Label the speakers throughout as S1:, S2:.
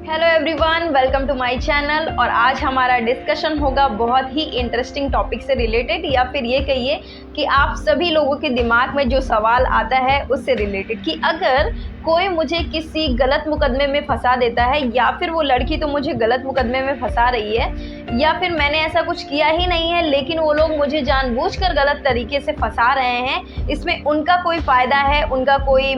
S1: Hello everyone, welcome to my channel. और आज हमारा डिस्कशन होगा बहुत ही इंटरेस्टिंग टॉपिक से रिलेटेड, या फिर ये कहिए कि आप सभी लोगों के दिमाग में जो सवाल आता है उससे रिलेटेड, कि अगर कोई मुझे किसी गलत मुकदमे में फंसा देता है, या फिर वो लड़की तो मुझे गलत मुकदमे में फंसा रही है, या फिर मैंने ऐसा कुछ किया ही नहीं है लेकिन वो लोग मुझे जानबूझकर गलत तरीके से फंसा रहे हैं, इसमें उनका कोई फ़ायदा है, उनका कोई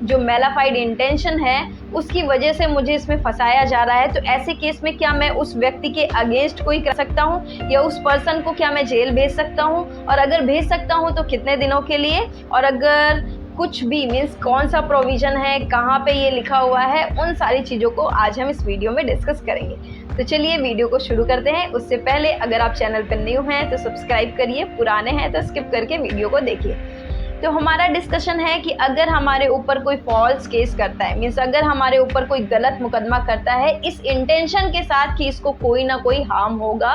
S1: जो मेलाफाइड इंटेंशन है उसकी वजह से मुझे इसमें फंसाया जा रहा है, तो ऐसे केस में क्या मैं उस व्यक्ति के अगेंस्ट कोई कर सकता हूँ, या उस पर्सन को क्या मैं जेल भेज सकता हूँ, और अगर भेज सकता हूँ तो कितने दिनों के लिए, और अगर कुछ भी मीन्स कौन सा प्रोविज़न है, कहाँ पे ये लिखा हुआ है, उन सारी चीज़ों को आज हम इस वीडियो में डिस्कस करेंगे। तो चलिए वीडियो को शुरू करते हैं। उससे पहले अगर आप चैनल पर न्यू हैं तो सब्सक्राइब करिए, पुराने हैं तो स्किप करके वीडियो को देखिए। तो हमारा डिस्कशन है कि अगर हमारे ऊपर कोई फॉल्स केस करता है, मीन्स अगर हमारे ऊपर कोई गलत मुकदमा करता है इस इंटेंशन के साथ कि इसको कोई ना कोई हार्म होगा,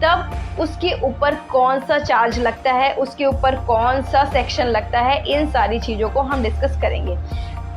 S1: तब उसके ऊपर कौन सा चार्ज लगता है, उसके ऊपर कौन सा सेक्शन लगता है, इन सारी चीज़ों को हम डिस्कस करेंगे।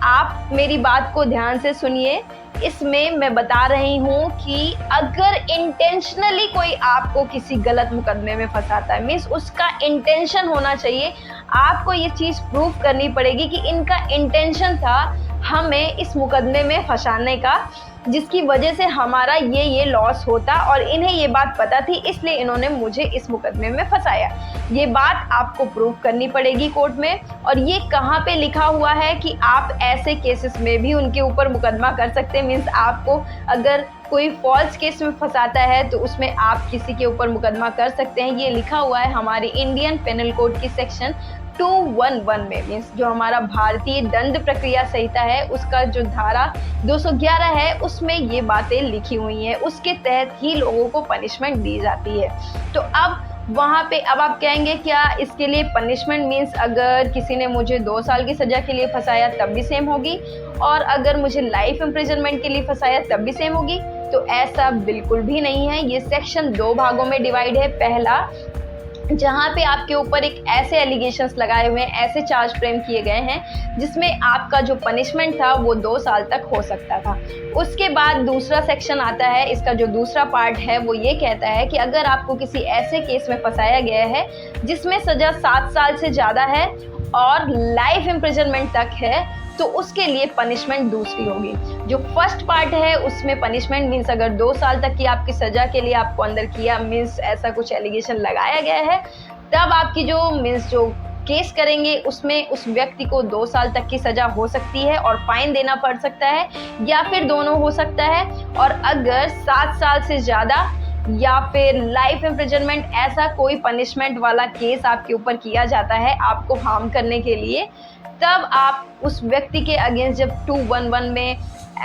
S1: आप मेरी बात को ध्यान से सुनिए। इसमें मैं बता रही हूँ कि अगर इंटेंशनली कोई आपको किसी गलत मुकदमे में फंसाता है, मीन्स उसका इंटेंशन होना चाहिए, आपको ये चीज़ प्रूव करनी पड़ेगी कि इनका इंटेंशन था हमें इस मुकदमे में फंसाने का, जिसकी वजह से हमारा ये लॉस होता, और इन्हें ये बात पता थी इसलिए इन्होंने मुझे इस मुकदमे में फंसाया। ये बात आपको प्रूव करनी पड़ेगी कोर्ट में। और ये कहाँ पे लिखा हुआ है कि आप ऐसे केसेस में भी उनके ऊपर मुकदमा कर सकते हैं, मीन्स आपको अगर कोई फॉल्स केस में फंसाता है तो उसमें आप किसी के ऊपर मुकदमा कर सकते हैं। ये लिखा हुआ है हमारी इंडियन पेनल कोड की सेक्शन 211 में, मीन्स जो हमारा भारतीय दंड प्रक्रिया संहिता है उसका जो धारा 211 है उसमें ये बातें लिखी हुई हैं, उसके तहत ही लोगों को पनिशमेंट दी जाती है। तो अब वहाँ पे अब आप कहेंगे क्या इसके लिए पनिशमेंट, मीन्स अगर किसी ने मुझे 2 साल की सज़ा के लिए फंसाया तब भी सेम होगी, और अगर मुझे लाइफ इम्प्रिजनमेंट के लिए फंसाया तब भी सेम होगी? तो ऐसा बिल्कुल भी नहीं है। ये सेक्शन 2 भागों में डिवाइड है। पहला, जहाँ पे आपके ऊपर एक ऐसे एलिगेशंस लगाए हुए हैं, ऐसे चार्ज फ्रेम किए गए हैं जिसमें आपका जो पनिशमेंट था वो 2 साल तक हो सकता था। उसके बाद दूसरा सेक्शन आता है, इसका जो दूसरा पार्ट है वो ये कहता है कि अगर आपको किसी ऐसे केस में फंसाया गया है जिसमें सज़ा 7 साल से ज़्यादा है और लाइफ इम्प्रिजनमेंट तक है, तो उसके लिए पनिशमेंट दूसरी होगी। जो फर्स्ट पार्ट है उसमें पनिशमेंट मीन्स अगर 2 साल तक की आपकी सज़ा के लिए आपको अंदर किया, मीन्स ऐसा कुछ एलिगेशन लगाया गया है, तब आपकी जो मीन्स जो केस करेंगे उसमें उस व्यक्ति को 2 साल तक की सज़ा हो सकती है और फाइन देना पड़ सकता है, या फिर दोनों हो सकता है। और अगर 7 साल से ज़्यादा या फिर लाइफ इम्प्रिजनमेंट ऐसा कोई पनिशमेंट वाला केस आपके ऊपर किया जाता है आपको हार्म करने के लिए, तब आप उस व्यक्ति के अगेंस्ट जब 211 में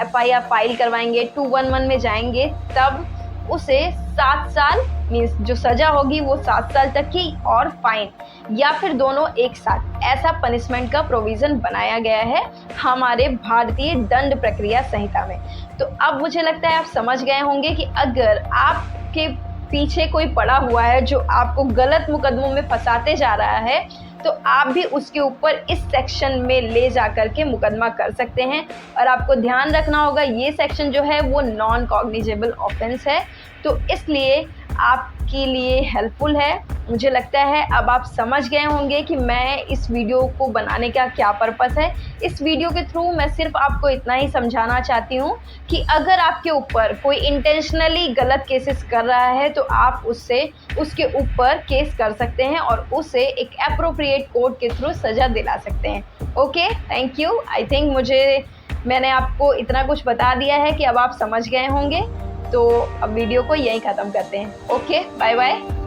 S1: FIR फाइल करवाएंगे, 211 में जाएंगे, तब उसे 7 साल मीन्स जो सज़ा होगी वो 7 साल तक की और फाइन, या फिर दोनों एक साथ, ऐसा पनिशमेंट का प्रोविज़न बनाया गया है हमारे भारतीय दंड प्रक्रिया संहिता में। तो अब मुझे लगता है आप समझ गए होंगे कि अगर आपके पीछे कोई पड़ा हुआ है जो आपको गलत मुकदमों में फंसाते जा रहा है, तो आप भी उसके ऊपर इस सेक्शन में ले जा कर के मुकदमा कर सकते हैं। और आपको ध्यान रखना होगा ये सेक्शन जो है वो नॉन कॉग्निजेबल ऑफेंस है, तो इसलिए आपके लिए हेल्पफुल है। मुझे लगता है अब आप समझ गए होंगे कि मैं इस वीडियो को बनाने का क्या पर्पस है। इस वीडियो के थ्रू मैं सिर्फ आपको इतना ही समझाना चाहती हूँ कि अगर आपके ऊपर कोई इंटेंशनली गलत केसेस कर रहा है तो आप उसके ऊपर केस कर सकते हैं और उसे एक एप्रोप्रिएट कोर्ट के थ्रू सज़ा दिला सकते हैं। Okay, thank you. I think मैंने आपको इतना कुछ बता दिया है कि अब आप समझ गए होंगे। तो अब वीडियो को यहीं ख़त्म करते हैं। Okay, bye bye.